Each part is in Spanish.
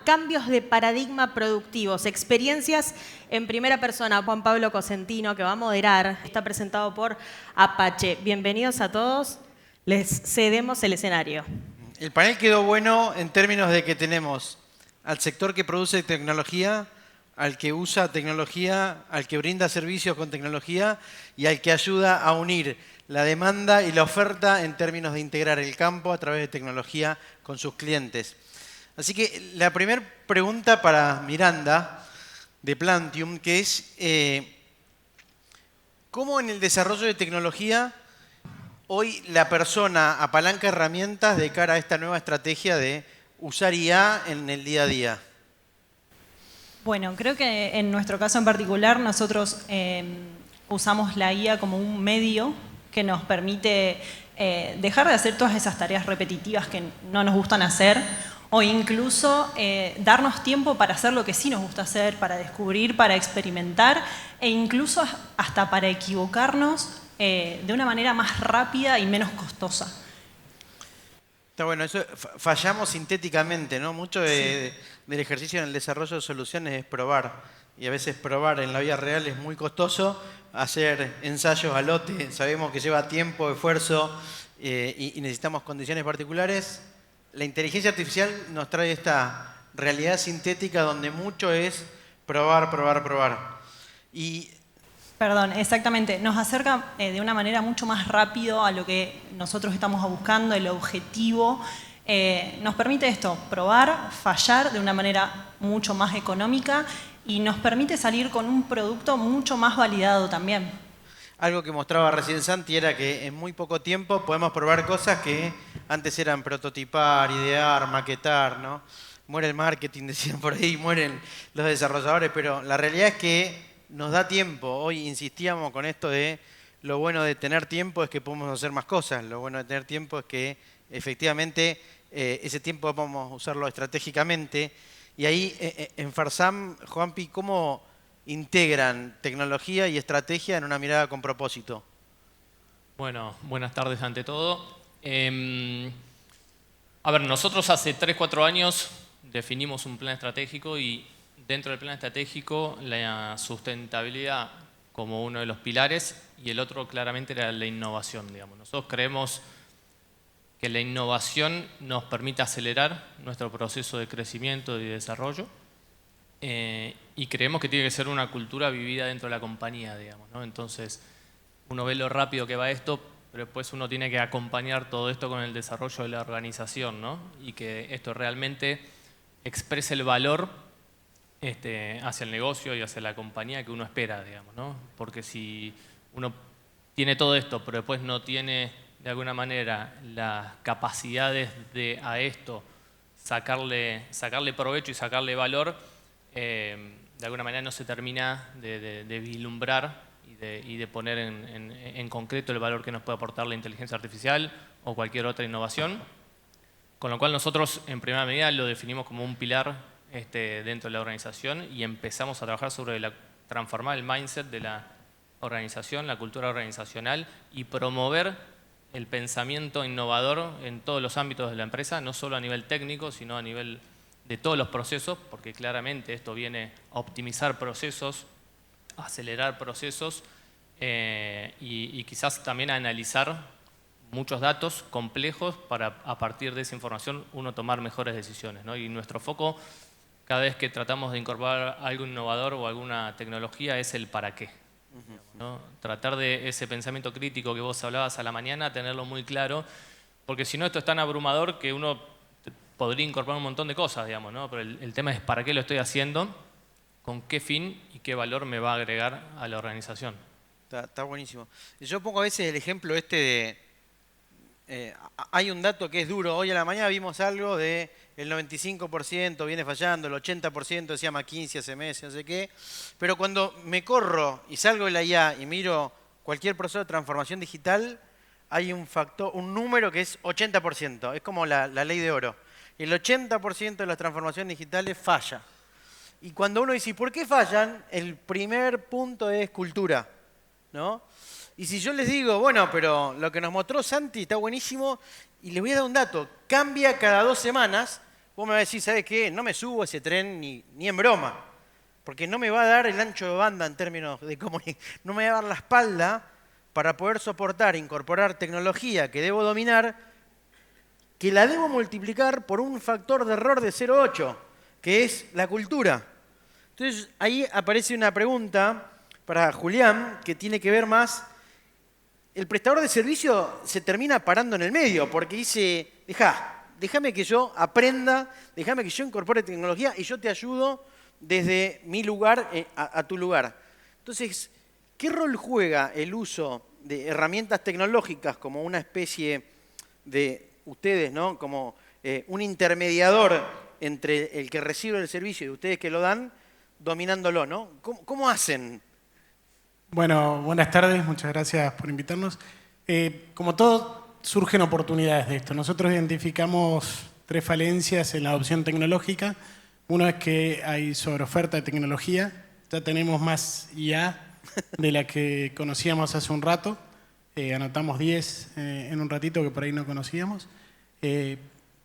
Cambios de paradigma productivos, experiencias en primera persona. Juan Pablo Cosentino, que va a moderar, está presentado por Apache. Bienvenidos a todos, les cedemos el escenario. El panel quedó bueno en términos de que tenemos al sector que produce tecnología, al que usa tecnología, al que brinda servicios con tecnología y al que ayuda a unir la demanda y la oferta en términos de integrar el campo a través de tecnología con sus clientes. Así que la primera pregunta para Miranda de Plantium, que es ¿cómo en el desarrollo de tecnología hoy la persona apalanca herramientas de cara a esta nueva estrategia de usar IA en el día a día? Bueno, creo que en nuestro caso en particular nosotros usamos la IA como un medio que nos permite dejar de hacer todas esas tareas repetitivas que no nos gustan hacer o incluso darnos tiempo para hacer lo que sí nos gusta hacer, para descubrir, para experimentar e incluso hasta para equivocarnos de una manera más rápida y menos costosa. Está bueno, eso fallamos sintéticamente, ¿no? Mucho del ejercicio en el desarrollo de soluciones es probar. Y a veces probar en la vida real es muy costoso. Hacer ensayos a lote, sabemos que lleva tiempo, esfuerzo y necesitamos condiciones particulares. La inteligencia artificial nos trae esta realidad sintética donde mucho es probar, probar, probar. Perdón, exactamente. Nos acerca de una manera mucho más rápido a lo que nosotros estamos buscando, el objetivo. Nos permite esto, probar, fallar de una manera mucho más económica y nos permite salir con un producto mucho más validado también. Algo que mostraba recién Santi era que en muy poco tiempo podemos probar cosas que antes eran prototipar, idear, maquetar, ¿no? Muere el marketing, decían por ahí, mueren los desarrolladores, pero la realidad es que nos da tiempo. Hoy insistíamos con esto de lo bueno de tener tiempo es que podemos hacer más cosas. Lo bueno de tener tiempo es que efectivamente ese tiempo podemos usarlo estratégicamente. Y ahí en Farsam, Juanpi, ¿cómo integran tecnología y estrategia en una mirada con propósito? Bueno, buenas tardes ante todo. A ver, nosotros hace 3-4 años definimos un plan estratégico y dentro del plan estratégico la sustentabilidad como uno de los pilares y el otro claramente era la innovación, digamos. Nosotros creemos que la innovación nos permite acelerar nuestro proceso de crecimiento y de desarrollo y creemos que tiene que ser una cultura vivida dentro de la compañía, digamos, ¿no? Entonces, uno ve lo rápido que va esto, pero después uno tiene que acompañar todo esto con el desarrollo de la organización, ¿no? Y que esto realmente exprese el valor hacia el negocio y hacia la compañía que uno espera, digamos, ¿no? Porque si uno tiene todo esto, pero después no tiene de alguna manera las capacidades de a esto sacarle provecho y sacarle valor, de alguna manera no se termina de vislumbrar y de poner en concreto el valor que nos puede aportar la inteligencia artificial o cualquier otra innovación. Con lo cual nosotros en primera medida lo definimos como un pilar dentro de la organización y empezamos a trabajar sobre transformar el mindset de la organización, la cultura organizacional y promover el pensamiento innovador en todos los ámbitos de la empresa, no solo a nivel técnico, sino a nivel de todos los procesos, porque claramente esto viene a optimizar procesos, a acelerar procesos y quizás también a analizar muchos datos complejos para a partir de esa información uno tomar mejores decisiones, ¿no? Y nuestro foco cada vez que tratamos de incorporar algo innovador o alguna tecnología es el para qué, ¿no? Tratar de ese pensamiento crítico que vos hablabas a la mañana, tenerlo muy claro, porque si no esto es tan abrumador que uno podría incorporar un montón de cosas, digamos, ¿no? Pero el tema es para qué lo estoy haciendo, con qué fin y qué valor me va a agregar a la organización. Está buenísimo. Yo pongo a veces el ejemplo de... hay un dato que es duro. Hoy a la mañana vimos algo de el 95% viene fallando, el 80% decía McKinsey hace meses, no sé qué. Pero cuando me corro y salgo de la IA y miro cualquier proceso de transformación digital, hay un factor, un número que es 80%. Es como la ley de oro. El 80% de las transformaciones digitales falla. Y cuando uno dice, ¿por qué fallan? El primer punto es cultura, ¿no? Y si yo les digo, bueno, pero lo que nos mostró Santi está buenísimo, y les voy a dar un dato, cambia cada 2 semanas, vos me vas a decir, ¿sabes qué? No me subo a ese tren ni en broma, porque no me va a dar el ancho de banda en términos de comunicación, no me va a dar la espalda para poder soportar, incorporar tecnología que debo dominar, que la debo multiplicar por un factor de error de 0,8, que es la cultura. Entonces, ahí aparece una pregunta para Julián, que tiene que ver más. El prestador de servicio se termina parando en el medio, porque dice, déjame que yo aprenda, déjame que yo incorpore tecnología y yo te ayudo desde mi lugar a tu lugar. Entonces, ¿qué rol juega el uso de herramientas tecnológicas como una especie de ustedes, ¿no? Como un intermediador entre el que recibe el servicio y ustedes que lo dan, dominándolo, ¿no? ¿Cómo hacen? Bueno, buenas tardes, muchas gracias por invitarnos. Como todo, surgen oportunidades de esto. Nosotros identificamos 3 falencias en la adopción tecnológica. Uno es que hay sobreoferta de tecnología. Ya tenemos más IA de la que conocíamos hace un rato. Anotamos 10 en un ratito que por ahí no conocíamos.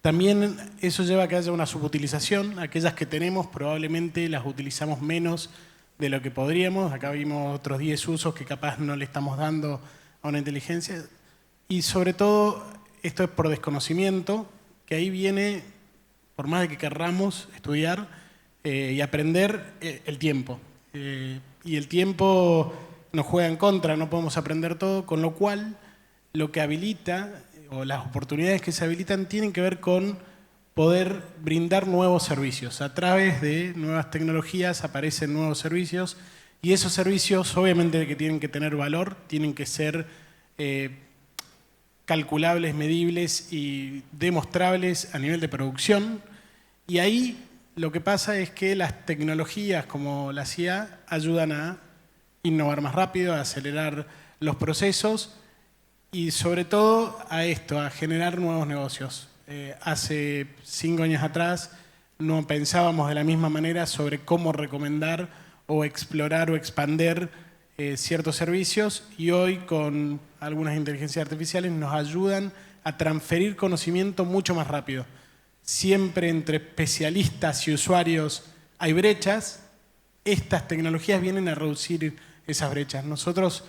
También eso lleva a que haya una subutilización. Aquellas que tenemos probablemente las utilizamos menos de lo que podríamos. Acá vimos otros 10 usos que capaz no le estamos dando a una inteligencia. Y sobre todo, esto es por desconocimiento, que ahí viene, por más de que querramos estudiar y aprender, el tiempo. Y el tiempo nos juega en contra, no podemos aprender todo, con lo cual lo que habilita, o las oportunidades que se habilitan, tienen que ver con poder brindar nuevos servicios. A través de nuevas tecnologías aparecen nuevos servicios y esos servicios obviamente que tienen que tener valor, tienen que ser calculables, medibles y demostrables a nivel de producción. Y ahí lo que pasa es que las tecnologías como la IA ayudan a innovar más rápido, a acelerar los procesos y sobre todo a esto, a generar nuevos negocios. Hace 5 años atrás no pensábamos de la misma manera sobre cómo recomendar o explorar o expander ciertos servicios y hoy con algunas inteligencias artificiales nos ayudan a transferir conocimiento mucho más rápido. Siempre entre especialistas y usuarios hay brechas, estas tecnologías vienen a reducir esas brechas. Nosotros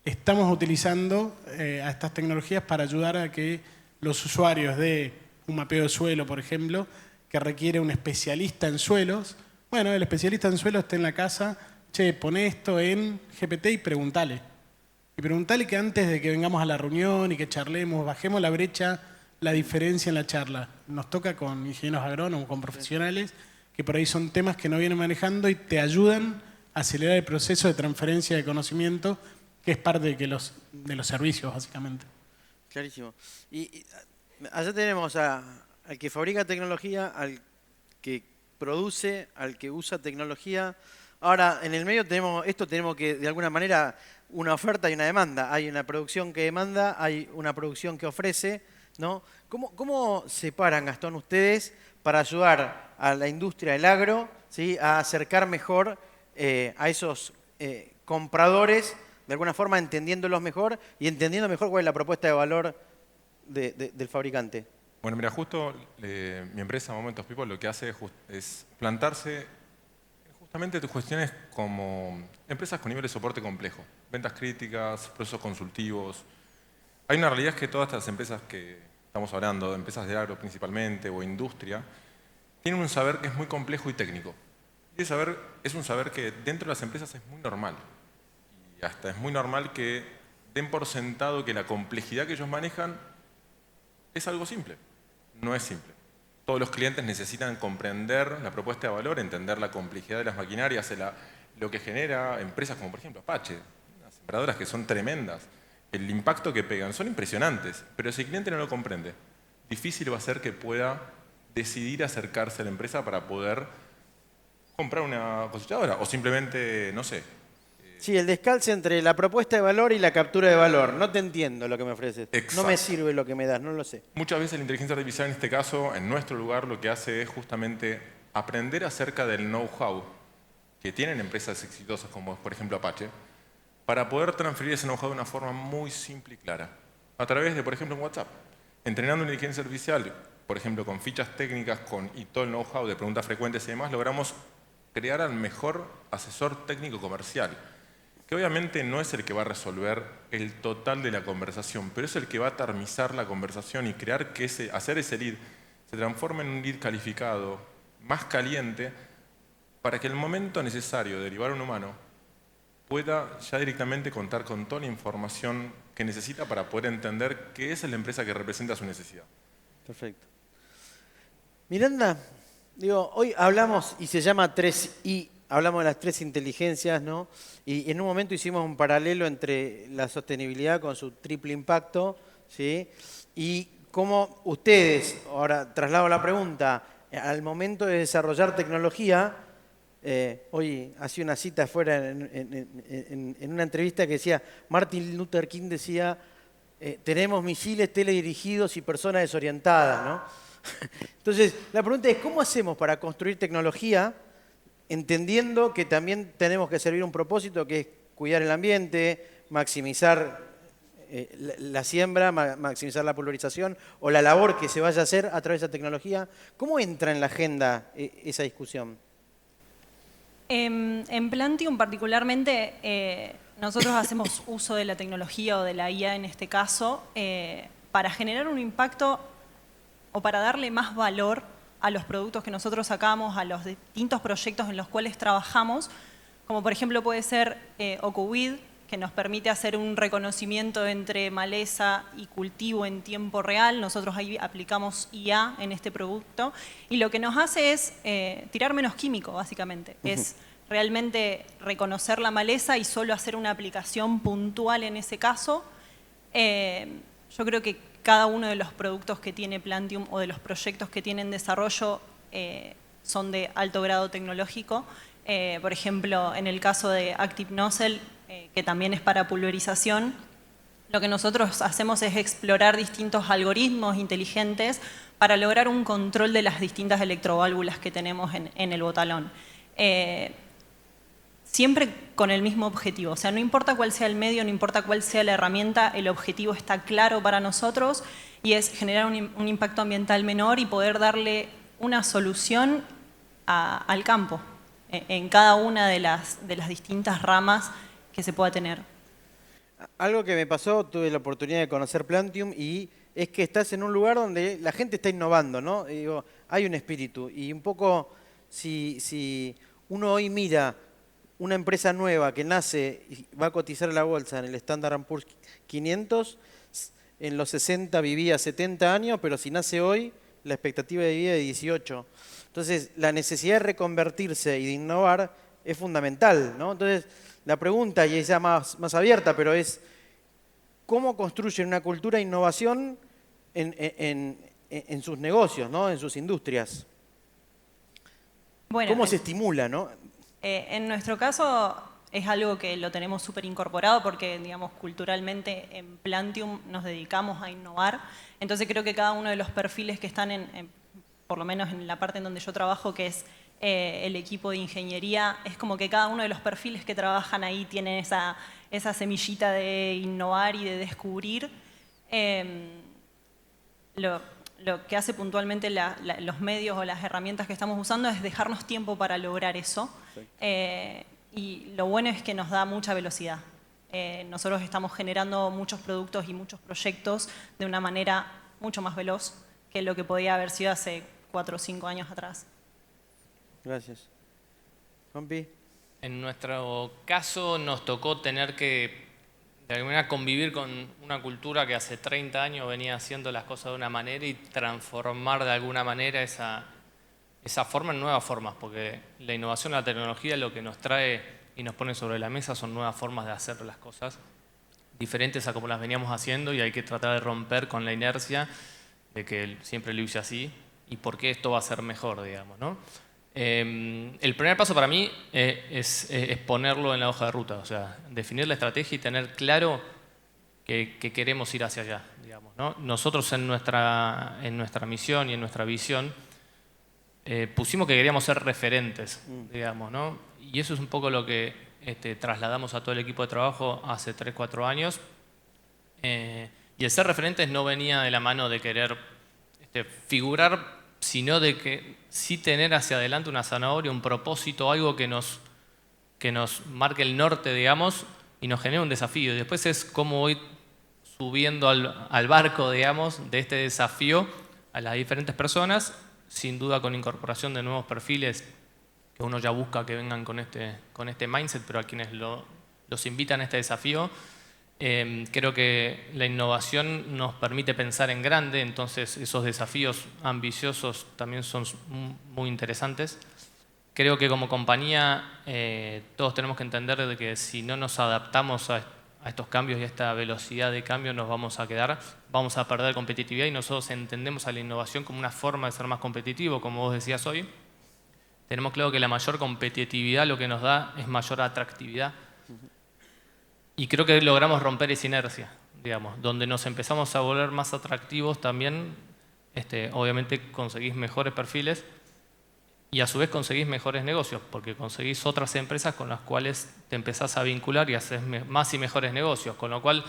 estamos utilizando a estas tecnologías para ayudar a que los usuarios de un mapeo de suelo, por ejemplo, que requiere un especialista en suelos, bueno, el especialista en suelos está en la casa, che, pone esto en GPT y preguntale. Y preguntale que antes de que vengamos a la reunión y que charlemos, bajemos la brecha, la diferencia en la charla. Nos toca con ingenieros agrónomos, con profesionales, que por ahí son temas que no vienen manejando y te ayudan a acelerar el proceso de transferencia de conocimiento, que es parte de los servicios, básicamente. Clarísimo. Y allá tenemos al que fabrica tecnología, al que produce, al que usa tecnología. Ahora, en el medio tenemos que, de alguna manera, una oferta y una demanda. Hay una producción que demanda, hay una producción que ofrece, ¿no? ¿Cómo separan, Gastón, ustedes para ayudar a la industria del agro, ¿sí?, a acercar mejor a esos compradores, de alguna forma entendiéndolos mejor y entendiendo mejor cuál es la propuesta de valor del fabricante? Bueno, mira, justo mi empresa, Momentos People, lo que hace es plantarse justamente cuestiones como empresas con nivel de soporte complejo, ventas críticas, procesos consultivos. Hay una realidad, es que todas estas empresas que estamos hablando, de empresas de agro principalmente o industria, tienen un saber que es muy complejo y técnico. Y ese saber es un saber que dentro de las empresas es muy normal. Y hasta es muy normal que den por sentado que la complejidad que ellos manejan es algo simple. No es simple. Todos los clientes necesitan comprender la propuesta de valor, entender la complejidad de las maquinarias, lo que genera empresas como por ejemplo Apache, unas sembradoras que son tremendas. El impacto que pegan son impresionantes, pero si el cliente no lo comprende, difícil va a ser que pueda decidir acercarse a la empresa para poder comprar una cosechadora o simplemente, no sé. Sí, el descalce entre la propuesta de valor y la captura de valor. No te entiendo lo que me ofreces. Exacto. No me sirve lo que me das, no lo sé. Muchas veces la inteligencia artificial en este caso, en nuestro lugar, lo que hace es justamente aprender acerca del know-how que tienen empresas exitosas como por ejemplo Apache, para poder transferir ese know-how de una forma muy simple y clara. A través de, por ejemplo, en WhatsApp. Entrenando una inteligencia artificial por ejemplo, con fichas técnicas y todo el know-how de preguntas frecuentes y demás, logramos crear al mejor asesor técnico comercial, que obviamente no es el que va a resolver el total de la conversación, pero es el que va a atermizar la conversación y crear que hacer ese lead se transforme en un lead calificado, más caliente, para que el momento necesario de derivar a un humano pueda ya directamente contar con toda la información que necesita para poder entender qué es la empresa que representa su necesidad. Perfecto. Miranda, digo, hoy hablamos y se llama 3I, hablamos de las 3 inteligencias, ¿no? Y en un momento hicimos un paralelo entre la sostenibilidad con su triple impacto, ¿sí? Y cómo ustedes, ahora traslado la pregunta, al momento de desarrollar tecnología, hoy hacía una cita afuera en una entrevista que decía, Martin Luther King decía, tenemos misiles teledirigidos y personas desorientadas, ¿no? Entonces, la pregunta es, ¿cómo hacemos para construir tecnología entendiendo que también tenemos que servir un propósito que es cuidar el ambiente, maximizar la siembra, maximizar la pulverización o la labor que se vaya a hacer a través de la tecnología? ¿Cómo entra en la agenda esa discusión? En Plantium particularmente, nosotros hacemos uso de la tecnología o de la IA en este caso para generar un impacto o para darle más valor a los productos que nosotros sacamos, a los distintos proyectos en los cuales trabajamos, como por ejemplo puede ser OcuWeed, que nos permite hacer un reconocimiento entre maleza y cultivo en tiempo real. Nosotros ahí aplicamos IA en este producto y lo que nos hace es tirar menos químico, básicamente. Es realmente reconocer la maleza y solo hacer una aplicación puntual en ese caso. Yo creo que cada uno de los productos que tiene Plantium o de los proyectos que tiene en desarrollo son de alto grado tecnológico. Por ejemplo, en el caso de Active Nozzle, que también es para pulverización, lo que nosotros hacemos es explorar distintos algoritmos inteligentes para lograr un control de las distintas electroválvulas que tenemos en el botalón. Siempre con el mismo objetivo, o sea, no importa cuál sea el medio, no importa cuál sea la herramienta, el objetivo está claro para nosotros y es generar un impacto ambiental menor y poder darle una solución al campo en cada una de las distintas ramas que se pueda tener. Algo que me pasó, tuve la oportunidad de conocer Plantium y es que estás en un lugar donde la gente está innovando, ¿no? Y digo, hay un espíritu y un poco si uno hoy mira una empresa nueva que nace y va a cotizar a la bolsa en el Standard & Poor's 500, en los 60 vivía 70 años, pero si nace hoy, la expectativa de vida es de 18. Entonces, la necesidad de reconvertirse y de innovar es fundamental, ¿no? Entonces, la pregunta, y es ya más abierta, pero es, ¿cómo construyen una cultura de innovación en sus negocios, ¿no? En sus industrias? Bueno, ¿cómo se estimula, no? En nuestro caso es algo que lo tenemos súper incorporado porque, digamos, culturalmente en Plantium nos dedicamos a innovar. Entonces creo que cada uno de los perfiles que están por lo menos en la parte en donde yo trabajo, que es el equipo de ingeniería, es como que cada uno de los perfiles que trabajan ahí tienen esa semillita de innovar y de descubrir. Lo que hace puntualmente los medios o las herramientas que estamos usando es dejarnos tiempo para lograr eso. Y lo bueno es que nos da mucha velocidad. Nosotros estamos generando muchos productos y muchos proyectos de una manera mucho más veloz que lo que podía haber sido hace 4 o 5 años atrás. Gracias. Juanpi. En nuestro caso nos tocó tener que de alguna manera convivir con una cultura que hace 30 años venía haciendo las cosas de una manera y transformar de alguna manera esa forma en nuevas formas, porque la innovación, la tecnología lo que nos trae y nos pone sobre la mesa son nuevas formas de hacer las cosas diferentes a como las veníamos haciendo y hay que tratar de romper con la inercia de que siempre lo hice así y por qué esto va a ser mejor, digamos, ¿no? El primer paso para mí es ponerlo en la hoja de ruta, o sea, definir la estrategia y tener claro que queremos ir hacia allá, digamos, ¿no? Nosotros en nuestra misión y en nuestra visión pusimos que queríamos ser referentes, digamos, ¿no? Y eso es un poco lo que trasladamos a todo el equipo de trabajo hace 3 o 4 años. Y el ser referentes no venía de la mano de querer figurar, sino de que sí tener hacia adelante una zanahoria, un propósito, algo que nos marque el norte, digamos, y nos genere un desafío. Y después es cómo voy subiendo al barco, digamos, de este desafío a las diferentes personas, sin duda con incorporación de nuevos perfiles que uno ya busca que vengan con este mindset, pero a quienes los invitan a este desafío. Creo que la innovación nos permite pensar en grande, entonces esos desafíos ambiciosos también son muy interesantes. Creo que como compañía todos tenemos que entender de que si no nos adaptamos a estos cambios y a esta velocidad de cambio nos vamos a quedar, vamos a perder competitividad, y nosotros entendemos a la innovación como una forma de ser más competitivo, como vos decías hoy. Tenemos claro que la mayor competitividad lo que nos da es mayor atractividad. Y creo que logramos romper esa inercia, digamos, donde nos empezamos a volver más atractivos también, obviamente conseguís mejores perfiles y a su vez conseguís mejores negocios, porque conseguís otras empresas con las cuales te empezás a vincular y haces más y mejores negocios, con lo cual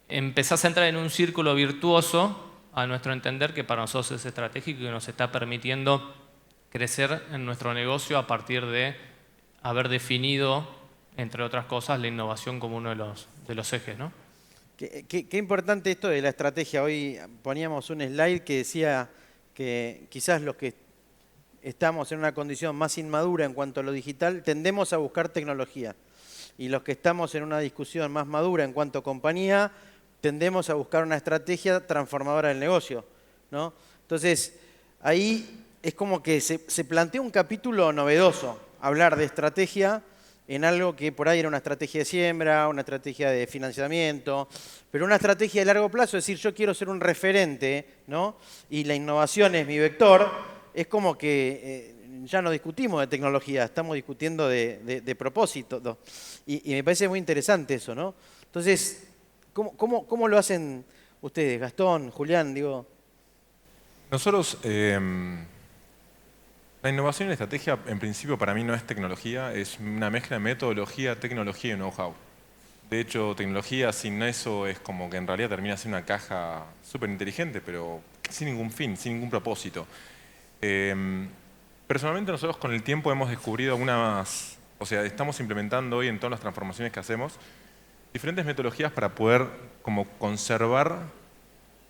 empezás a entrar en un círculo virtuoso, a nuestro entender, que para nosotros es estratégico y que nos está permitiendo crecer en nuestro negocio a partir de haber definido, entre otras cosas, la innovación como uno de los ejes, ¿no? Qué importante esto de la estrategia. Hoy poníamos un slide que decía que quizás los que estamos en una condición más inmadura en cuanto a lo digital tendemos a buscar tecnología. Y los que estamos en una discusión más madura en cuanto a compañía tendemos a buscar una estrategia transformadora del negocio, ¿no? Entonces, ahí es como que se plantea un capítulo novedoso, hablar de estrategia en algo que por ahí era una estrategia de siembra, una estrategia de financiamiento, pero una estrategia de largo plazo, es decir, yo quiero ser un referente, ¿no? Y la innovación es mi vector, es como que ya no discutimos de tecnología, estamos discutiendo de propósito, ¿no? Y me parece muy interesante eso, ¿no? Entonces, ¿cómo lo hacen ustedes, Gastón, Julián, digo? Nosotros, la innovación y la estrategia, en principio, para mí no es tecnología, es una mezcla de metodología, tecnología y know-how. De hecho, tecnología sin eso es como que en realidad termina siendo una caja súper inteligente, pero sin ningún fin, sin ningún propósito. Personalmente, nosotros con el tiempo hemos descubrido algunas, o sea, estamos implementando hoy en todas las transformaciones que hacemos, diferentes metodologías para poder como conservar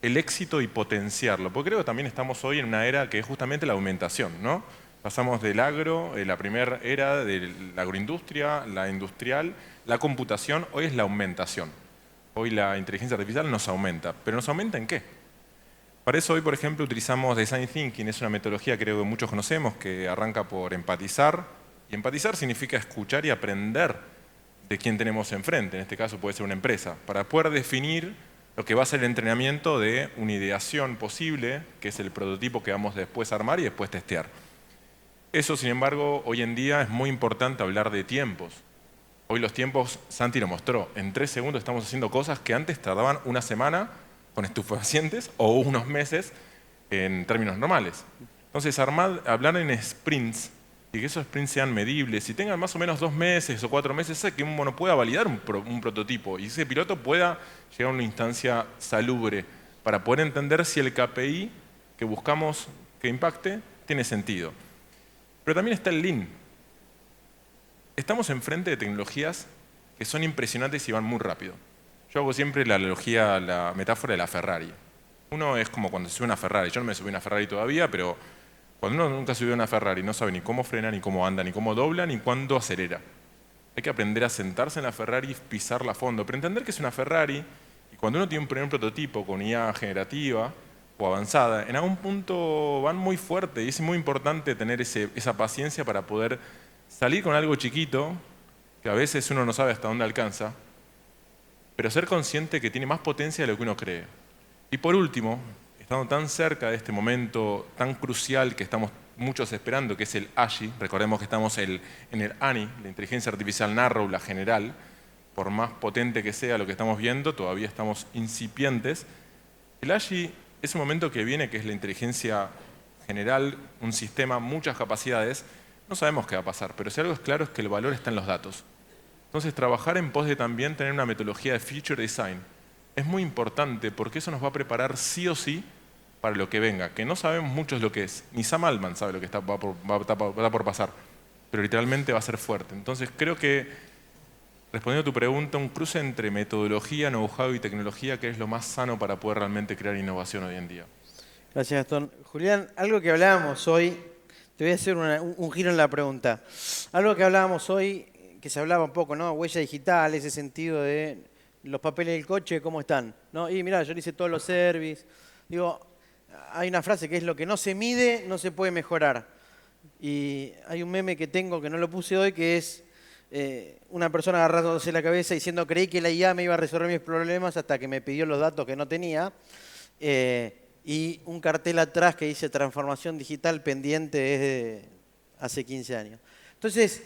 el éxito y potenciarlo. Porque creo que también estamos hoy en una era que es justamente la aumentación, ¿no? Pasamos del agro, la primera era de la agroindustria, la industrial, la computación, hoy es la aumentación. Hoy la inteligencia artificial nos aumenta. ¿Pero nos aumenta en qué? Para eso hoy, por ejemplo, utilizamos Design Thinking, es una metodología que creo que muchos conocemos, que arranca por empatizar. Y empatizar significa escuchar y aprender de quién tenemos enfrente, en este caso puede ser una empresa, para poder definir lo que va a ser el entrenamiento de una ideación posible, que es el prototipo que vamos después a armar y después testear. Eso, sin embargo, hoy en día es muy importante hablar de tiempos. Hoy los tiempos, Santi lo mostró, en 3 segundos estamos haciendo cosas que antes tardaban una semana con estupefacientes o unos meses en términos normales. Entonces, hablar en sprints y que esos sprints sean medibles y tengan más o menos 2 meses o 4 meses, es que uno pueda validar un prototipo y ese piloto pueda llegar a una instancia salubre para poder entender si el KPI que buscamos que impacte tiene sentido. Pero también está el Lean. Estamos enfrente de tecnologías que son impresionantes y van muy rápido. Yo hago siempre la analogía, la metáfora de la Ferrari. Uno es como cuando se sube una Ferrari. Yo no me subí a una Ferrari todavía, pero cuando uno nunca subió a una Ferrari no sabe ni cómo frena, ni cómo anda, ni cómo dobla, ni cuándo acelera. Hay que aprender a sentarse en la Ferrari y pisarla a fondo. Pero entender que es una Ferrari, y cuando uno tiene un primer prototipo con IA generativa o avanzada, en algún punto van muy fuerte y es muy importante tener esa paciencia para poder salir con algo chiquito, que a veces uno no sabe hasta dónde alcanza, pero ser consciente que tiene más potencia de lo que uno cree. Y por último, estando tan cerca de este momento tan crucial que estamos muchos esperando, que es el AGI, recordemos que estamos en el ANI, la inteligencia artificial narrow, la general, por más potente que sea lo que estamos viendo, todavía estamos incipientes. El AGI es un momento que viene, que es la inteligencia general, un sistema, muchas capacidades. No sabemos qué va a pasar, pero si algo es claro es que el valor está en los datos. Entonces, trabajar en pos de también tener una metodología de future design es muy importante porque eso nos va a preparar sí o sí para lo que venga, que no sabemos mucho lo que es. Ni Sam Altman sabe lo que está por pasar, pero literalmente va a ser fuerte. Entonces creo que, respondiendo a tu pregunta, un cruce entre metodología, know-how y tecnología, que es lo más sano para poder realmente crear innovación hoy en día. Gracias, Gastón. Julián, algo que hablábamos hoy, te voy a hacer un giro en la pregunta. Algo que hablábamos hoy, que se hablaba un poco, ¿no? Huella digital, ese sentido de los papeles del coche, ¿cómo están? ¿No? Y mirá, yo le hice todos los service. Digo, hay una frase que es: lo que no se mide no se puede mejorar. Y hay un meme que tengo que no lo puse hoy, que es una persona agarrándose la cabeza diciendo: creí que la IA me iba a resolver mis problemas hasta que me pidió los datos que no tenía. Y un cartel atrás que dice transformación digital pendiente desde hace 15 años. Entonces,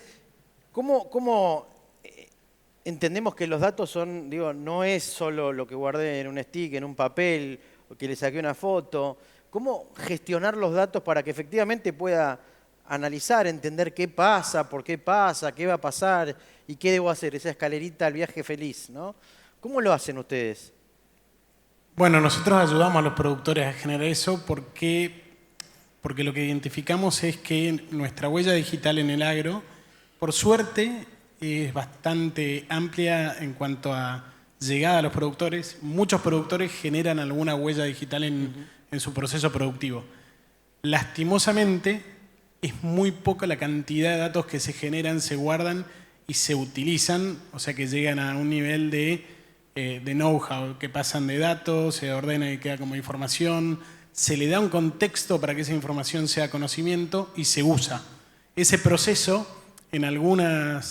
¿cómo entendemos que los datos son, digo, no es solo lo que guardé en un stick, en un papel, o que le saqué una foto? ¿Cómo gestionar los datos para que efectivamente pueda analizar, entender qué pasa, por qué pasa, qué va a pasar y qué debo hacer? Esa escalerita al viaje feliz, ¿no? ¿Cómo lo hacen ustedes? Bueno, nosotros ayudamos a los productores a generar eso porque lo que identificamos es que nuestra huella digital en el agro, por suerte, es bastante amplia en cuanto a llegada a los productores. Muchos productores generan alguna huella digital en su proceso productivo. Lastimosamente, es muy poca la cantidad de datos que se generan, se guardan y se utilizan, o sea que llegan a un nivel de know-how, que pasan de datos, se ordena y queda como información, se le da un contexto para que esa información sea conocimiento y se usa. Ese proceso en algunos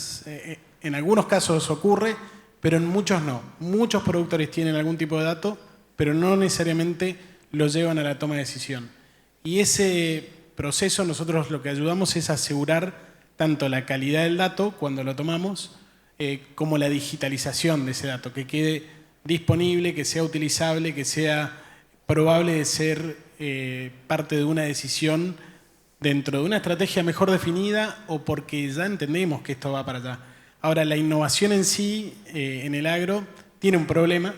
casos ocurre, pero en muchos no. Muchos productores tienen algún tipo de dato, pero no necesariamente lo llevan a la toma de decisión. Y ese proceso nosotros lo que ayudamos es asegurar tanto la calidad del dato cuando lo tomamos, como la digitalización de ese dato, que quede disponible, que sea utilizable, que sea probable de ser parte de una decisión dentro de una estrategia mejor definida o porque ya entendemos que esto va para allá. Ahora, la innovación en sí, en el agro, tiene un problema.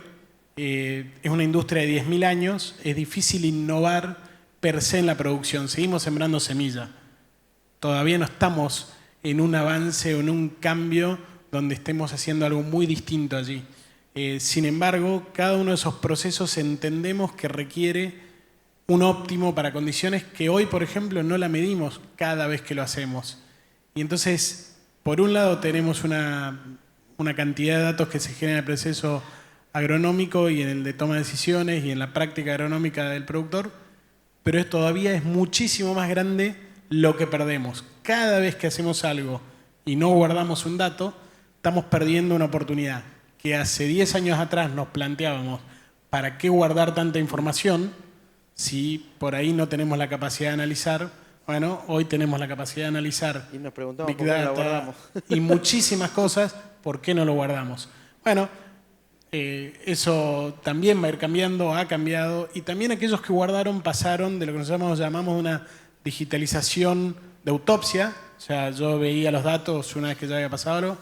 Es una industria de 10.000 años, es difícil innovar per se en la producción. Seguimos sembrando semilla. Todavía no estamos en un avance o en un cambio donde estemos haciendo algo muy distinto allí. Sin embargo, cada uno de esos procesos entendemos que requiere un óptimo para condiciones que hoy, por ejemplo, no la medimos cada vez que lo hacemos. Y entonces, por un lado tenemos una cantidad de datos que se genera en el proceso agronómico y en el de toma de decisiones y en la práctica agronómica del productor, pero todavía es muchísimo más grande lo que perdemos. Cada vez que hacemos algo y no guardamos un dato, estamos perdiendo una oportunidad que hace 10 años atrás nos planteábamos: ¿para qué guardar tanta información si por ahí no tenemos la capacidad de analizar? Bueno, hoy tenemos la capacidad de analizar Y nos preguntamos Big por qué no Data la guardamos. y muchísimas cosas, ¿por qué no lo guardamos? Bueno, eso también va a ir cambiando, ha cambiado, y también aquellos que guardaron pasaron de lo que nosotros llamamos una digitalización de autopsia, o sea, yo veía los datos una vez que ya había pasado algo,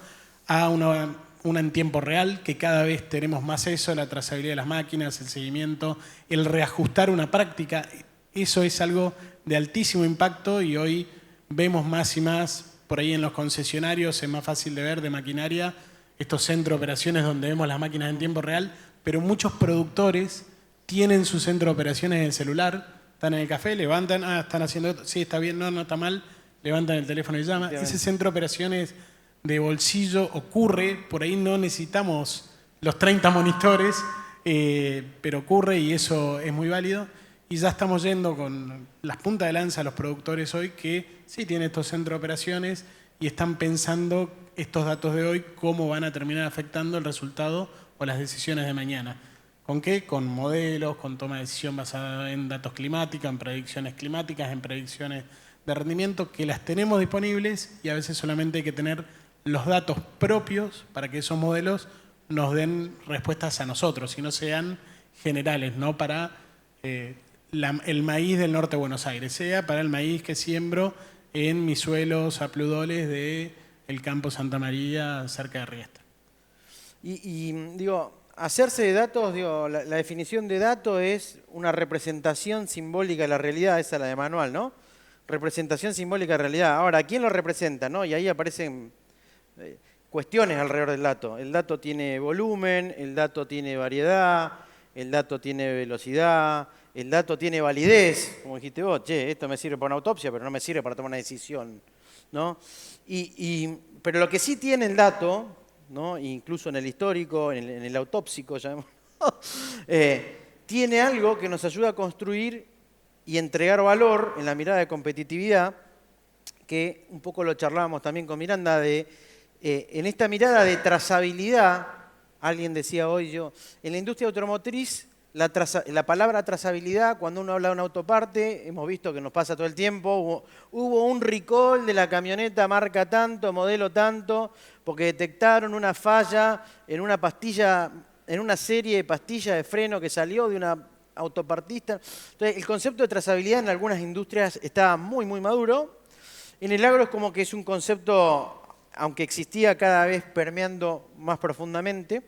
a una en tiempo real, que cada vez tenemos más eso, la trazabilidad de las máquinas, el seguimiento, el reajustar una práctica. Eso es algo de altísimo impacto y hoy vemos más y más por ahí en los concesionarios, es más fácil de ver, de maquinaria, estos centros de operaciones donde vemos las máquinas en tiempo real, pero muchos productores tienen su centro de operaciones en el celular, están en el café, levantan, están haciendo esto, sí, está bien, no está mal, levantan el teléfono y llaman. Ese centro de operaciones de bolsillo ocurre, por ahí no necesitamos los 30 monitores, pero ocurre y eso es muy válido. Y ya estamos yendo con las puntas de lanza a los productores hoy que sí tienen estos centros de operaciones y están pensando estos datos de hoy, cómo van a terminar afectando el resultado o las decisiones de mañana. ¿Con qué? Con modelos, con toma de decisión basada en datos climáticos, en predicciones climáticas, en predicciones de rendimiento, que las tenemos disponibles y a veces solamente hay que tener los datos propios para que esos modelos nos den respuestas a nosotros y no sean generales, no para el maíz del norte de Buenos Aires, sea para el maíz que siembro en mis suelos apludoles del campo Santa María cerca de Riestra. Y digo, hacerse de datos, digo, la definición de dato es una representación simbólica de la realidad, esa es la de manual, ¿no? Representación simbólica de realidad. Ahora, ¿quién lo representa, no? Y ahí aparecen cuestiones alrededor del dato. El dato tiene volumen, el dato tiene variedad, el dato tiene velocidad, el dato tiene validez, como dijiste vos, che, esto me sirve para una autopsia, pero no me sirve para tomar una decisión, ¿no? Pero lo que sí tiene el dato, ¿no? Incluso en el histórico, en el autópsico, tiene algo que nos ayuda a construir y entregar valor en la mirada de competitividad, que un poco lo charlábamos también con Miranda, en esta mirada de trazabilidad. Alguien decía hoy, en la industria automotriz, la palabra trazabilidad, cuando uno habla de una autoparte, hemos visto que nos pasa todo el tiempo, hubo un recall de la camioneta marca tanto, modelo tanto, porque detectaron una falla en una pastilla, en una serie de pastillas de freno que salió de una autopartista. Entonces, el concepto de trazabilidad en algunas industrias está muy, muy maduro. En el agro es como que es un concepto, aunque existía, cada vez permeando más profundamente.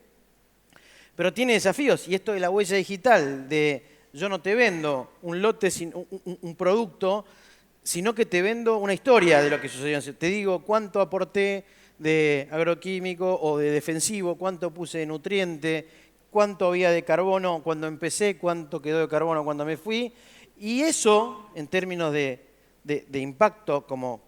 Pero tiene desafíos, y esto de la huella digital, de yo no te vendo un lote, un producto, sino que te vendo una historia de lo que sucedió. Te digo cuánto aporté de agroquímico o de defensivo, cuánto puse de nutriente, cuánto había de carbono cuando empecé, cuánto quedó de carbono cuando me fui. Y eso, en términos de impacto como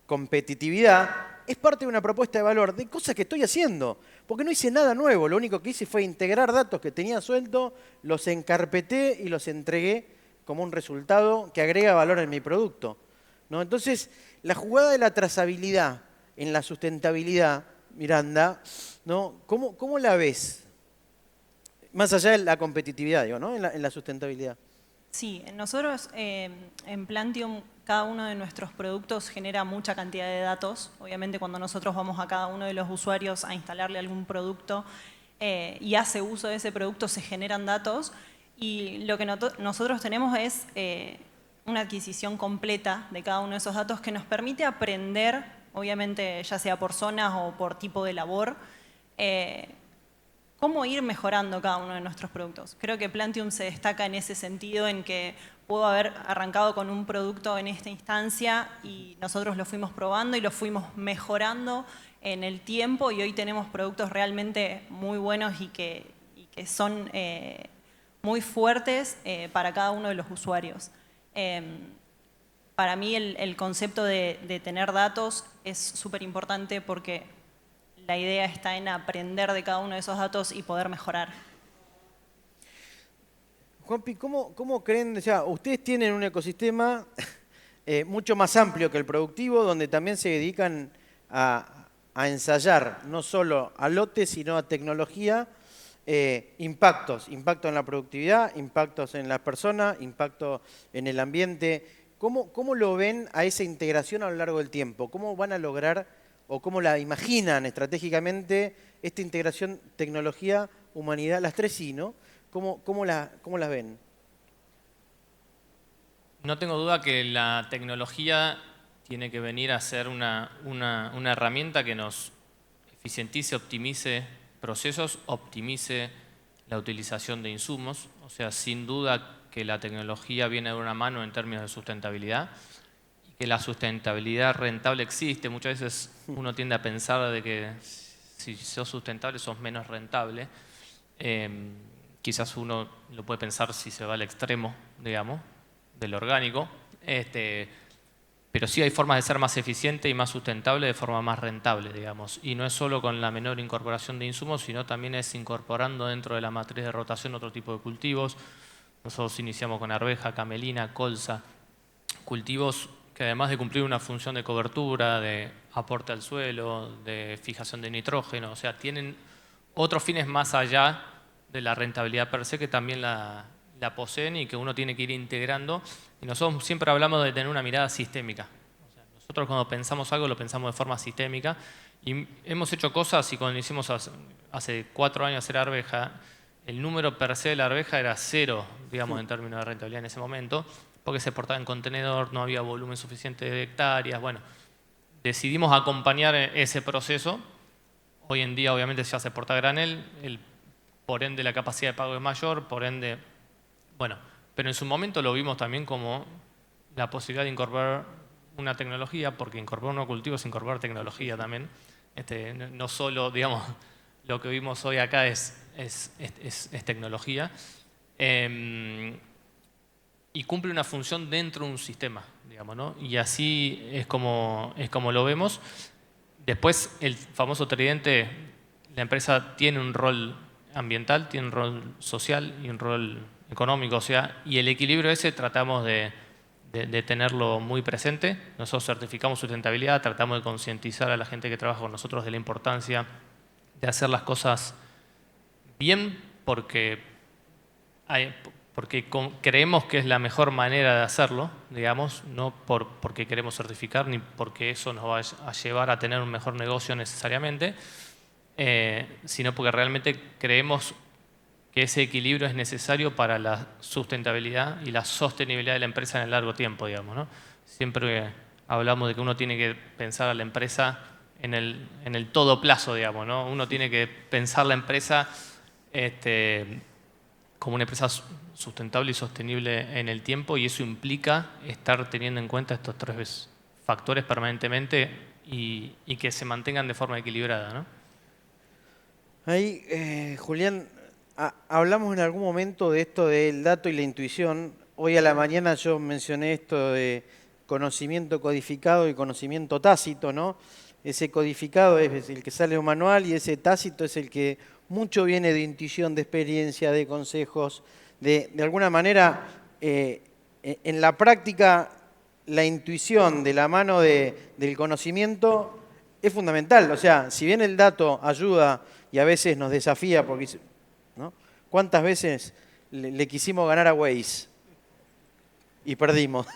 competitividad, es parte de una propuesta de valor de cosas que estoy haciendo. Porque no hice nada nuevo, lo único que hice fue integrar datos que tenía suelto, los encarpeté y los entregué como un resultado que agrega valor en mi producto, ¿no? Entonces, la jugada de la trazabilidad en la sustentabilidad, Miranda, ¿no? ¿Cómo la ves? Más allá de la competitividad, digo, ¿no? En la sustentabilidad. Sí, nosotros en Plantium cada uno de nuestros productos genera mucha cantidad de datos. Obviamente cuando nosotros vamos a cada uno de los usuarios a instalarle algún producto y hace uso de ese producto, se generan datos. Y lo que nosotros tenemos es una adquisición completa de cada uno de esos datos que nos permite aprender, obviamente ya sea por zonas o por tipo de labor, cómo ir mejorando cada uno de nuestros productos. Creo que Plantium se destaca en ese sentido, en que pudo haber arrancado con un producto en esta instancia y nosotros lo fuimos probando y lo fuimos mejorando en el tiempo y hoy tenemos productos realmente muy buenos y que son muy fuertes para cada uno de los usuarios. Para mí el concepto de tener datos es súper importante porque la idea está en aprender de cada uno de esos datos y poder mejorar. Juanpi, ¿cómo creen? O sea, ustedes tienen un ecosistema mucho más amplio que el productivo, donde también se dedican a ensayar no solo a lotes, sino a tecnología, impactos en la productividad, impactos en las personas, impactos en el ambiente. ¿Cómo lo ven a esa integración a lo largo del tiempo? ¿Cómo van a lograr o cómo la imaginan estratégicamente esta integración tecnología-humanidad? Las tres sí, ¿no? ¿Cómo las ven? No tengo duda que la tecnología tiene que venir a ser una herramienta que nos eficientice, optimice procesos, optimice la utilización de insumos. O sea, sin duda que la tecnología viene de una mano en términos de sustentabilidad y que la sustentabilidad rentable existe. Muchas veces uno tiende a pensar de que si sos sustentable sos menos rentable. Quizás uno lo puede pensar si se va al extremo, digamos, del orgánico. Pero sí hay formas de ser más eficiente y más sustentable de forma más rentable, digamos. Y no es solo con la menor incorporación de insumos, sino también es incorporando dentro de la matriz de rotación otro tipo de cultivos. Nosotros iniciamos con arveja, camelina, colza, cultivos que además de cumplir una función de cobertura, de aporte al suelo, de fijación de nitrógeno, o sea, tienen otros fines más allá de la rentabilidad per se que también la poseen y que uno tiene que ir integrando. Y nosotros siempre hablamos de tener una mirada sistémica. O sea, nosotros cuando pensamos algo lo pensamos de forma sistémica y hemos hecho cosas y cuando hicimos hace 4 años hacer arveja, el número per se de la arveja era 0, digamos, en términos de rentabilidad en ese momento, porque se exportaba en contenedor, no había volumen suficiente de hectáreas. Bueno, decidimos acompañar ese proceso. Hoy en día obviamente ya se exporta a granel, el por ende la capacidad de pago es mayor, por ende, bueno, pero en su momento lo vimos también como la posibilidad de incorporar una tecnología, porque incorporar un nuevo cultivo es incorporar tecnología también. No solo, digamos, lo que vimos hoy acá es tecnología. Y cumple una función dentro de un sistema, digamos, ¿no? Y así es como lo vemos. Después, el famoso tridente, la empresa tiene un rol ambiental, tiene un rol social y un rol económico, o sea, y el equilibrio ese tratamos de tenerlo muy presente. Nosotros certificamos sustentabilidad, tratamos de concientizar a la gente que trabaja con nosotros de la importancia de hacer las cosas bien, porque creemos que es la mejor manera de hacerlo, digamos, no porque queremos certificar ni porque eso nos va a llevar a tener un mejor negocio necesariamente, sino porque realmente creemos que ese equilibrio es necesario para la sustentabilidad y la sostenibilidad de la empresa en el largo tiempo, digamos, ¿no? Siempre hablamos de que uno tiene que pensar a la empresa en el todo plazo, digamos, ¿no? Uno tiene que pensar la empresa como una empresa sustentable y sostenible en el tiempo, y eso implica estar teniendo en cuenta estos 3 factores permanentemente y que se mantengan de forma equilibrada, ¿no? Ahí, Julián, hablamos en algún momento de esto del dato y la intuición. Hoy a la mañana yo mencioné esto de conocimiento codificado y conocimiento tácito, ¿no? Ese codificado es el que sale de un manual y ese tácito es el que mucho viene de intuición, de experiencia, de consejos. De alguna manera, en la práctica, la intuición de la mano del conocimiento es fundamental. O sea, si bien el dato ayuda y a veces nos desafía, porque, ¿no? ¿Cuántas veces le quisimos ganar a Waze y perdimos?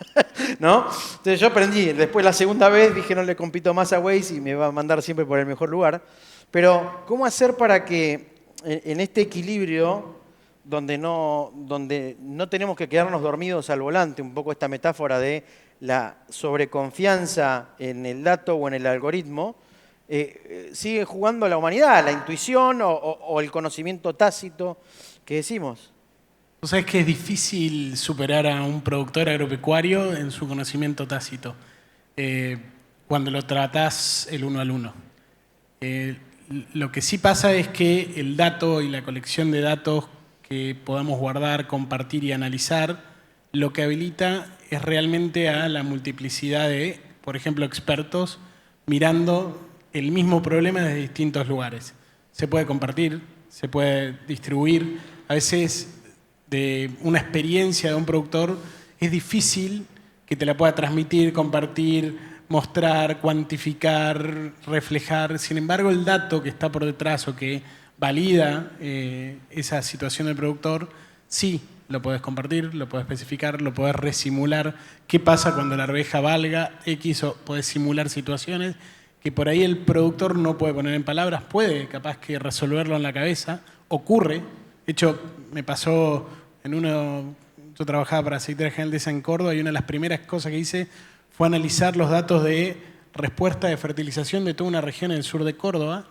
¿No? Entonces yo aprendí. Después la segunda vez dije no le compito más a Waze y me va a mandar siempre por el mejor lugar. Pero ¿cómo hacer para que en este equilibrio donde no tenemos que quedarnos dormidos al volante, un poco esta metáfora de la sobreconfianza en el dato o en el algoritmo, sigue jugando la humanidad, la intuición o el conocimiento tácito que decimos? O sea, es que es difícil superar a un productor agropecuario en su conocimiento tácito cuando lo tratás el uno al uno. Lo que sí pasa es que el dato y la colección de datos que podamos guardar, compartir y analizar, lo que habilita es realmente a la multiplicidad de, por ejemplo, expertos mirando el mismo problema desde distintos lugares. Se puede compartir, se puede distribuir. A veces de una experiencia de un productor es difícil que te la pueda transmitir, compartir, mostrar, cuantificar, reflejar. Sin embargo, el dato que está por detrás o que valida esa situación del productor, sí lo puedes compartir, lo puedes especificar, lo puedes resimular. ¿Qué pasa cuando la arveja valga X? O puedes simular situaciones que por ahí el productor no puede poner en palabras, puede capaz que resolverlo en la cabeza, ocurre. De hecho, me pasó yo trabajaba para Secretaría General de San Córdoba y una de las primeras cosas que hice fue analizar los datos de respuesta de fertilización de toda una región en el sur de Córdoba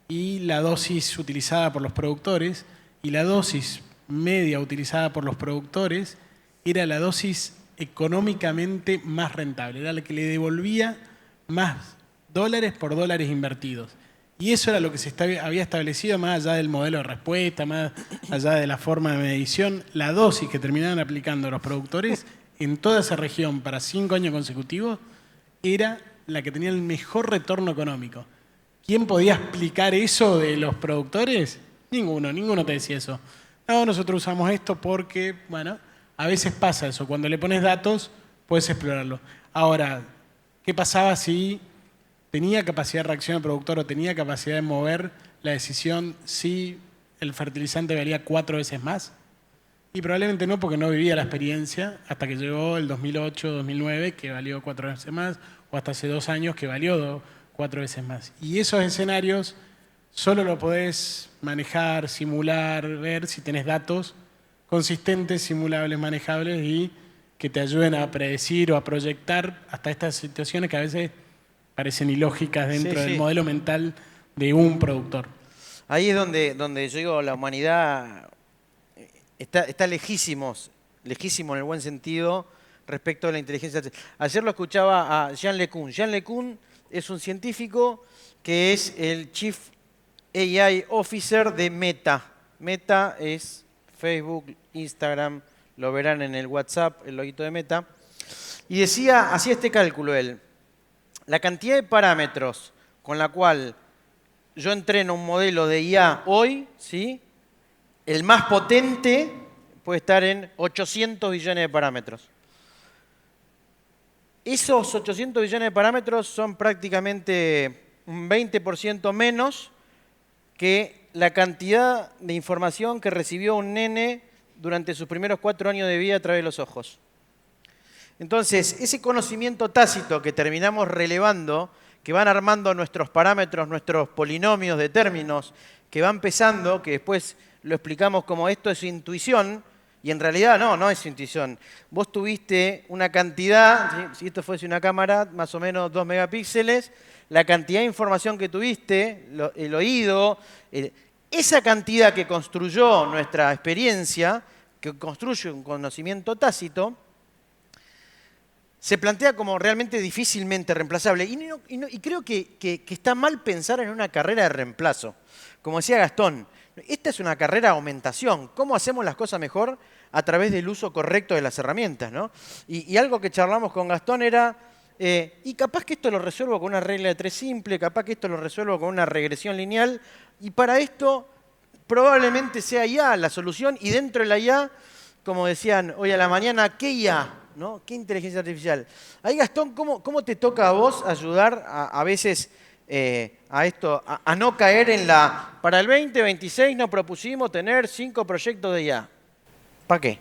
y la dosis utilizada por los productores, y la dosis media utilizada por los productores era la dosis económicamente más rentable, era la que le devolvía más dólares por dólares invertidos. Y eso era lo que se había establecido más allá del modelo de respuesta, más allá de la forma de medición. La dosis que terminaban aplicando los productores en toda esa región para 5 años consecutivos era la que tenía el mejor retorno económico. ¿Quién podía explicar eso de los productores? Ninguno te decía eso. No, nosotros usamos esto porque, bueno, a veces pasa eso. Cuando le pones datos, puedes explorarlo. Ahora, ¿qué pasaba si tenía capacidad de reacción el productor o tenía capacidad de mover la decisión si el fertilizante valía 4 veces más? Y probablemente no, porque no vivía la experiencia hasta que llegó el 2008, 2009, que valió 4 veces más, o hasta hace 2 años que valió 4 veces más. Y esos escenarios solo lo podés manejar, simular, ver si tenés datos consistentes, simulables, manejables y que te ayuden a predecir o a proyectar hasta estas situaciones que a veces parecen ilógicas dentro del modelo mental de un productor. Ahí es donde yo digo, la humanidad está lejísimos en el buen sentido respecto a la inteligencia artificial. Ayer lo escuchaba a Jean LeCun. Jean LeCun es un científico que es el Chief AI Officer de Meta. Meta es Facebook, Instagram, lo verán en el WhatsApp, el loguito de Meta. Y hacía este cálculo él. La cantidad de parámetros con la cual yo entreno un modelo de IA hoy, ¿sí? El más potente puede estar en 800 billones de parámetros. Esos 800 billones de parámetros son prácticamente un 20% menos que la cantidad de información que recibió un nene durante sus primeros 4 años de vida a través de los ojos. Entonces, ese conocimiento tácito que terminamos relevando, que van armando nuestros parámetros, nuestros polinomios de términos, que van pesando, que después lo explicamos como esto es intuición, y en realidad no es intuición. Vos tuviste una cantidad, si esto fuese una cámara, más o menos 2 megapíxeles, la cantidad de información que tuviste, el oído, esa cantidad que construyó nuestra experiencia, que construye un conocimiento tácito, se plantea como realmente difícilmente reemplazable. Y creo que está mal pensar en una carrera de reemplazo. Como decía Gastón, esta es una carrera de aumentación. ¿Cómo hacemos las cosas mejor? A través del uso correcto de las herramientas, ¿no? Y algo que charlamos con Gastón era, y capaz que esto lo resuelvo con una regla de 3 simple, capaz que esto lo resuelvo con una regresión lineal, y para esto probablemente sea IA la solución, y dentro de la IA, como decían hoy a la mañana, ¿qué IA? ¿No? ¿Qué inteligencia artificial? Ahí, Gastón, ¿cómo te toca a vos ayudar a veces a esto, a no caer en la... Para el 2026 nos propusimos tener 5 proyectos de IA. ¿Para qué?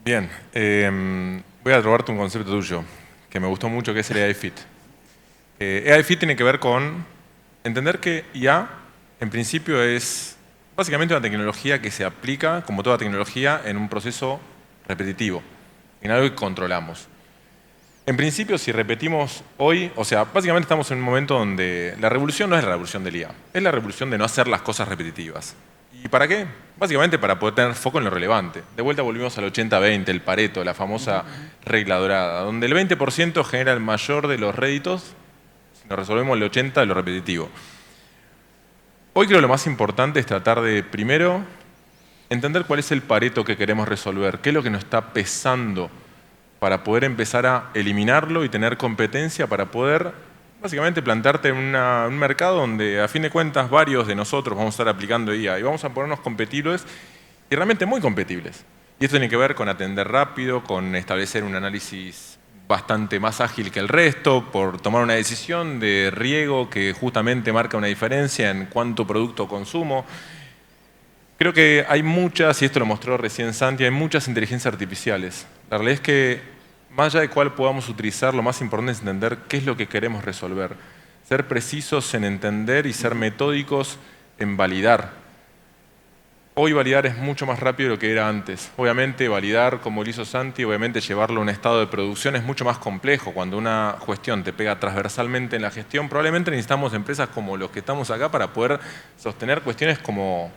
Bien, voy a robarte un concepto tuyo que me gustó mucho, que es el AI Fit. AI Fit tiene que ver con entender que IA, en principio, es básicamente una tecnología que se aplica, como toda tecnología, en un proceso repetitivo, en algo que controlamos. En principio, si repetimos hoy, o sea, básicamente estamos en un momento donde la revolución no es la revolución del IA, es la revolución de no hacer las cosas repetitivas. ¿Y para qué? Básicamente para poder tener foco en lo relevante. De vuelta volvimos al 80-20, el Pareto, la famosa regla dorada, donde el 20% genera el mayor de los réditos si nos resolvemos el 80% de lo repetitivo. Hoy creo que lo más importante es tratar de, primero, entender cuál es el Pareto que queremos resolver, qué es lo que nos está pesando para poder empezar a eliminarlo y tener competencia para poder básicamente plantarte en un mercado donde a fin de cuentas varios de nosotros vamos a estar aplicando IA y vamos a ponernos competibles y realmente muy competibles. Y esto tiene que ver con atender rápido, con establecer un análisis bastante más ágil que el resto, por tomar una decisión de riego que justamente marca una diferencia en cuánto producto consumo. Creo que hay muchas, y esto lo mostró recién Santi, hay muchas inteligencias artificiales. La realidad es que, más allá de cuál podamos utilizar, lo más importante es entender qué es lo que queremos resolver. Ser precisos en entender y ser metódicos en validar. Hoy validar es mucho más rápido de lo que era antes. Obviamente validar, como lo hizo Santi, obviamente llevarlo a un estado de producción es mucho más complejo. Cuando una cuestión te pega transversalmente en la gestión, probablemente necesitamos empresas como los que estamos acá para poder sostener cuestiones como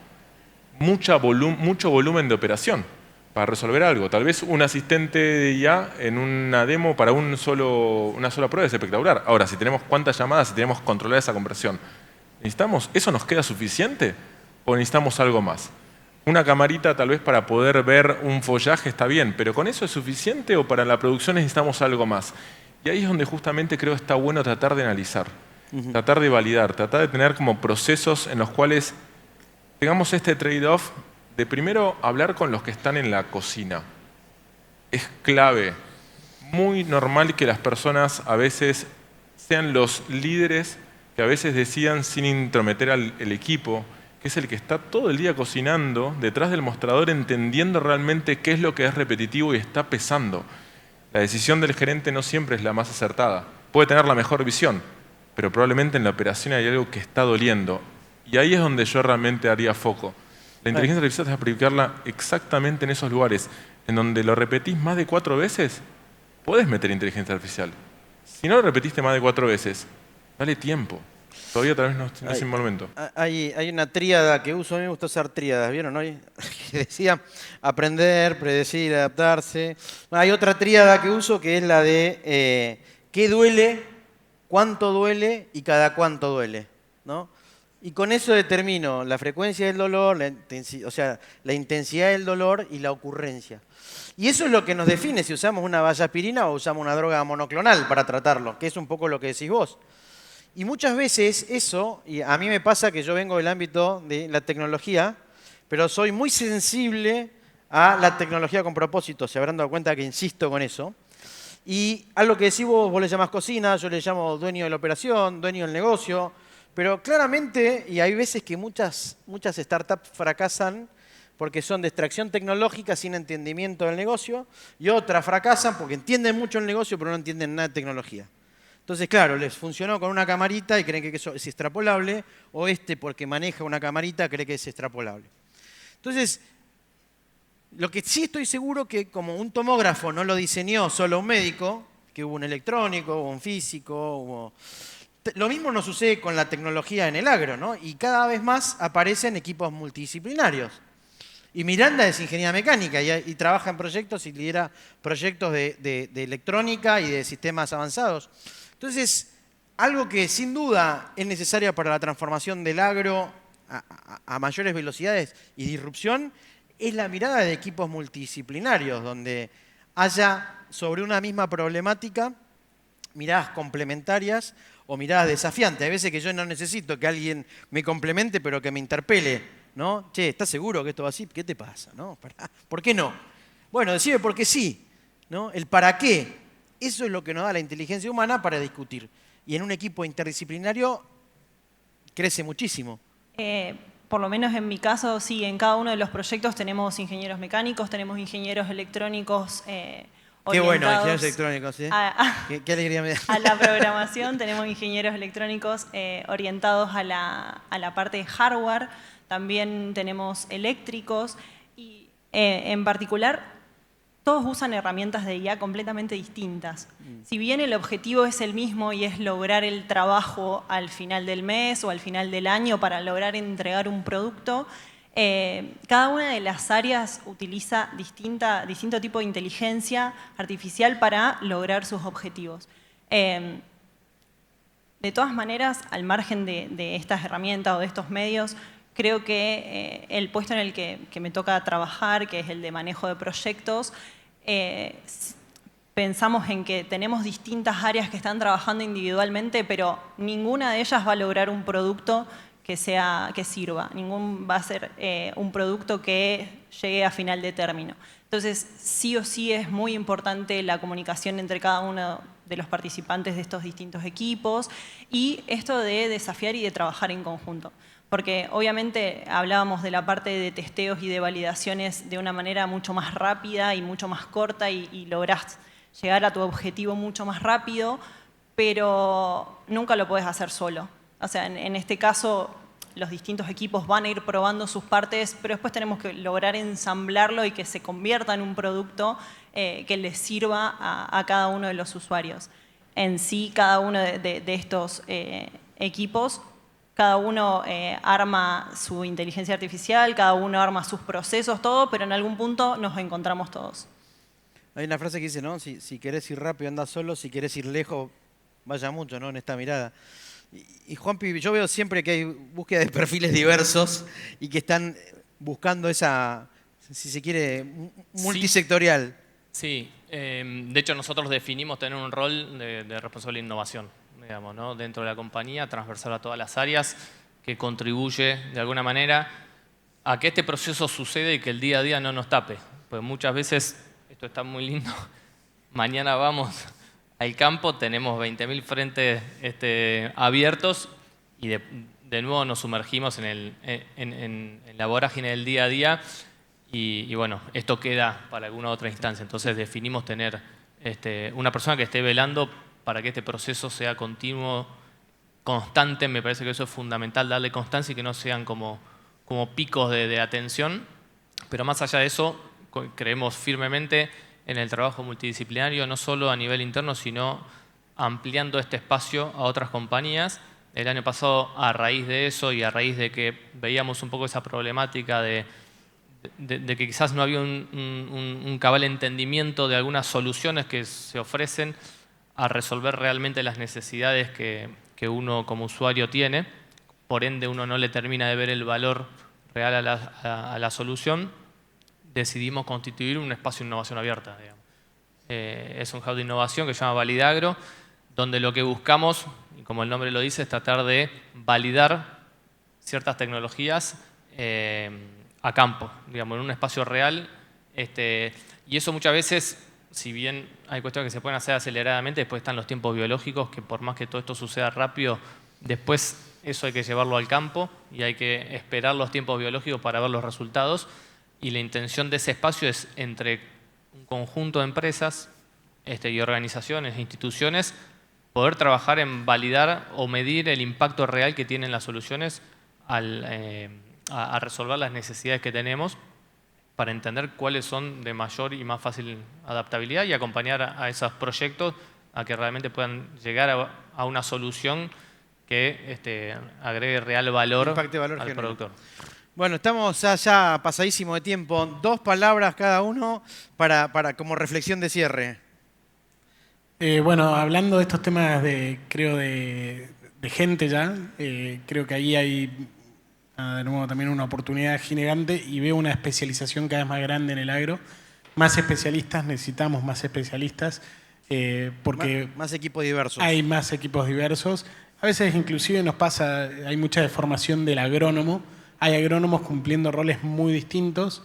mucho volumen de operación para resolver algo. Tal vez un asistente de IA en una demo para una sola prueba es espectacular. Ahora, si tenemos cuántas llamadas, si tenemos controlada esa conversión, ¿eso nos queda suficiente o necesitamos algo más? Una camarita tal vez para poder ver un follaje está bien, pero ¿con eso es suficiente o para la producción necesitamos algo más? Y ahí es donde justamente creo que está bueno tratar de analizar, tratar de validar, tratar de tener como procesos en los cuales tengamos este trade-off de primero hablar con los que están en la cocina. Es clave, muy normal que las personas a veces sean los líderes que a veces decidan sin intrometer al equipo, que es el que está todo el día cocinando detrás del mostrador, entendiendo realmente qué es lo que es repetitivo y está pesando. La decisión del gerente no siempre es la más acertada. Puede tener la mejor visión, pero probablemente en la operación hay algo que está doliendo. Y ahí es donde yo realmente haría foco. La inteligencia artificial es aplicarla exactamente en esos lugares, en donde lo repetís más de 4 veces, podés meter inteligencia artificial. Si no lo repetiste más de 4 veces, dale tiempo. Todavía tal vez no es el momento. Hay una tríada que uso, a mí me gusta usar tríadas, ¿vieron hoy? Que decía aprender, predecir, adaptarse. Hay otra tríada que uso que es la de qué duele, cuánto duele y cada cuánto duele, ¿no? Y con eso determino la frecuencia del dolor, la intensidad del dolor y la ocurrencia. Y eso es lo que nos define si usamos una vallaspirina o usamos una droga monoclonal para tratarlo, que es un poco lo que decís vos. Y muchas veces eso, y a mí me pasa que yo vengo del ámbito de la tecnología, pero soy muy sensible a la tecnología con propósito, se habrán dado cuenta que insisto con eso. Y algo que decís vos le llamás cocina, yo le llamo dueño de la operación, dueño del negocio, pero claramente, y hay veces que muchas startups fracasan porque son de extracción tecnológica sin entendimiento del negocio, y otras fracasan porque entienden mucho el negocio pero no entienden nada de tecnología. Entonces, claro, les funcionó con una camarita y creen que eso es extrapolable, o porque maneja una camarita cree que es extrapolable. Entonces, lo que sí estoy seguro que como un tomógrafo no lo diseñó solo un médico, que hubo un electrónico, hubo un físico, lo mismo nos sucede con la tecnología en el agro, ¿no? Y cada vez más aparecen equipos multidisciplinarios. Y Miranda es ingeniera mecánica y trabaja en proyectos y lidera proyectos de electrónica y de sistemas avanzados. Entonces, algo que sin duda es necesario para la transformación del agro a mayores velocidades y disrupción es la mirada de equipos multidisciplinarios, donde haya sobre una misma problemática miradas complementarias o miradas desafiantes. Hay veces que yo no necesito que alguien me complemente, pero que me interpele, ¿no? Che, ¿estás seguro que esto va así? ¿Qué te pasa? ¿No? ¿Por qué no? Bueno, decime por qué sí, ¿no? El para qué. Eso es lo que nos da la inteligencia humana para discutir. Y en un equipo interdisciplinario crece muchísimo. Por lo menos en mi caso, sí, en cada uno de los proyectos tenemos ingenieros mecánicos, tenemos ingenieros electrónicos Qué bueno, ingenieros electrónicos, ¿sí? Qué alegría me da. A la programación, tenemos ingenieros electrónicos orientados a la parte de hardware, también tenemos eléctricos y en particular todos usan herramientas de IA completamente distintas. Si bien el objetivo es el mismo y es lograr el trabajo al final del mes o al final del año para lograr entregar un producto, cada una de las áreas utiliza distinto tipo de inteligencia artificial para lograr sus objetivos. De todas maneras, al margen de estas herramientas o de estos medios, creo que el puesto en el que me toca trabajar, que es el de manejo de proyectos, pensamos en que tenemos distintas áreas que están trabajando individualmente, pero ninguna de ellas va a lograr un producto que sirva. Ningún va a ser un producto que llegue a final de término. Entonces, sí o sí es muy importante la comunicación entre cada uno de los participantes de estos distintos equipos y esto de desafiar y de trabajar en conjunto. Porque obviamente hablábamos de la parte de testeos y de validaciones de una manera mucho más rápida y mucho más corta y lográs llegar a tu objetivo mucho más rápido, pero nunca lo puedes hacer solo. O sea, en este caso los distintos equipos van a ir probando sus partes, pero después tenemos que lograr ensamblarlo y que se convierta en un producto que les sirva a cada uno de los usuarios. En sí, cada uno de estos equipos, cada uno arma su inteligencia artificial, cada uno arma sus procesos, todo, pero en algún punto nos encontramos todos. Hay una frase que dice, ¿no? Si querés ir rápido, anda solo, si querés ir lejos, vaya mucho, ¿no? En esta mirada. Y Juanpi, yo veo siempre que hay búsqueda de perfiles diversos y que están buscando esa, si se quiere, multisectorial. Sí, de hecho nosotros definimos tener un rol de responsable de innovación, digamos, ¿no? Dentro de la compañía, transversal a todas las áreas, que contribuye de alguna manera a que este proceso suceda y que el día a día no nos tape. Pues muchas veces, esto está muy lindo, mañana vamos al campo, tenemos 20.000 frentes abiertos y de nuevo nos sumergimos en la vorágine del día a día y bueno, esto queda para alguna otra instancia. Entonces definimos tener una persona que esté velando para que este proceso sea continuo, constante. Me parece que eso es fundamental, darle constancia y que no sean como picos de atención. Pero más allá de eso, creemos firmemente en el trabajo multidisciplinario, no solo a nivel interno, sino ampliando este espacio a otras compañías El año pasado, a raíz de eso y a raíz de que veíamos un poco esa problemática de que quizás no había un cabal entendimiento de algunas soluciones que se ofrecen a resolver realmente las necesidades que uno como usuario tiene, por ende uno no le termina de ver el valor real a la solución, decidimos constituir un espacio de innovación abierta. Es un hub de innovación que se llama Validagro, donde lo que buscamos, y como el nombre lo dice, es tratar de validar ciertas tecnologías a campo, digamos, en un espacio real. Y eso muchas veces, si bien hay cuestiones que se pueden hacer aceleradamente, después están los tiempos biológicos, que por más que todo esto suceda rápido, después eso hay que llevarlo al campo y hay que esperar los tiempos biológicos para ver los resultados. Y la intención de ese espacio es entre un conjunto de empresas y organizaciones, instituciones, poder trabajar en validar o medir el impacto real que tienen las soluciones a resolver las necesidades que tenemos, para entender cuáles son de mayor y más fácil adaptabilidad y acompañar a esos proyectos a que realmente puedan llegar a una solución que agregue real valor, Impacte valor al general. productor. Bueno, estamos ya pasadísimo de tiempo. 2 palabras cada uno para como reflexión de cierre. Bueno, hablando de estos temas de gente ya, creo que ahí hay de nuevo también una oportunidad gigante y veo una especialización cada vez más grande en el agro. Más especialistas, necesitamos más especialistas porque Más equipos diversos. hay más equipos diversos. A veces inclusive nos pasa, hay mucha deformación del agrónomo. Hay agrónomos cumpliendo roles muy distintos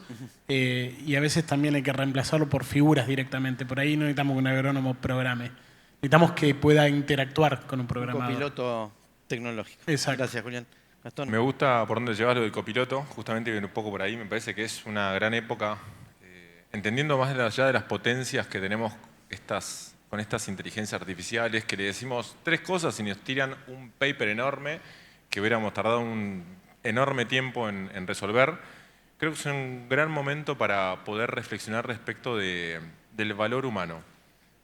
y a veces también hay que reemplazarlo por figuras directamente. Por ahí no necesitamos que un agrónomo programe. Necesitamos que pueda interactuar con un programador. Un copiloto tecnológico. Exacto. Gracias, Julián. Gastón. Me gusta por dónde llevas lo del copiloto, justamente viene un poco por ahí, me parece que es una gran época, entendiendo más allá de las potencias que tenemos con estas inteligencias artificiales, que le decimos 3 cosas y nos tiran un paper enorme que hubiéramos tardado un enorme tiempo en resolver. Creo que es un gran momento para poder reflexionar respecto del valor humano,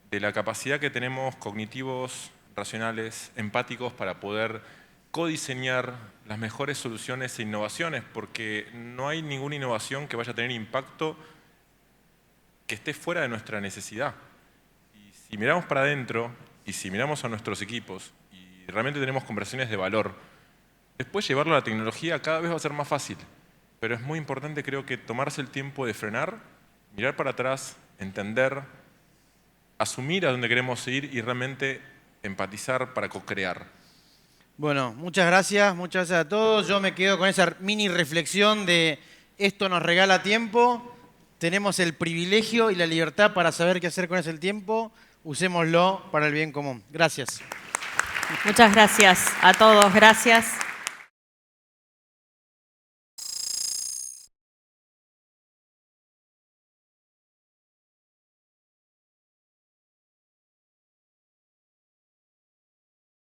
de la capacidad que tenemos cognitivos, racionales, empáticos para poder codiseñar las mejores soluciones e innovaciones, porque no hay ninguna innovación que vaya a tener impacto que esté fuera de nuestra necesidad. Y si miramos para adentro y si miramos a nuestros equipos y realmente tenemos conversaciones de valor, después llevarlo a la tecnología cada vez va a ser más fácil. Pero es muy importante, creo que tomarse el tiempo de frenar, mirar para atrás, entender, asumir a dónde queremos ir y realmente empatizar para co-crear. Bueno, muchas gracias a todos. Yo me quedo con esa mini reflexión de esto nos regala tiempo, tenemos el privilegio y la libertad para saber qué hacer con ese tiempo, usémoslo para el bien común. Gracias. Muchas gracias a todos, gracias.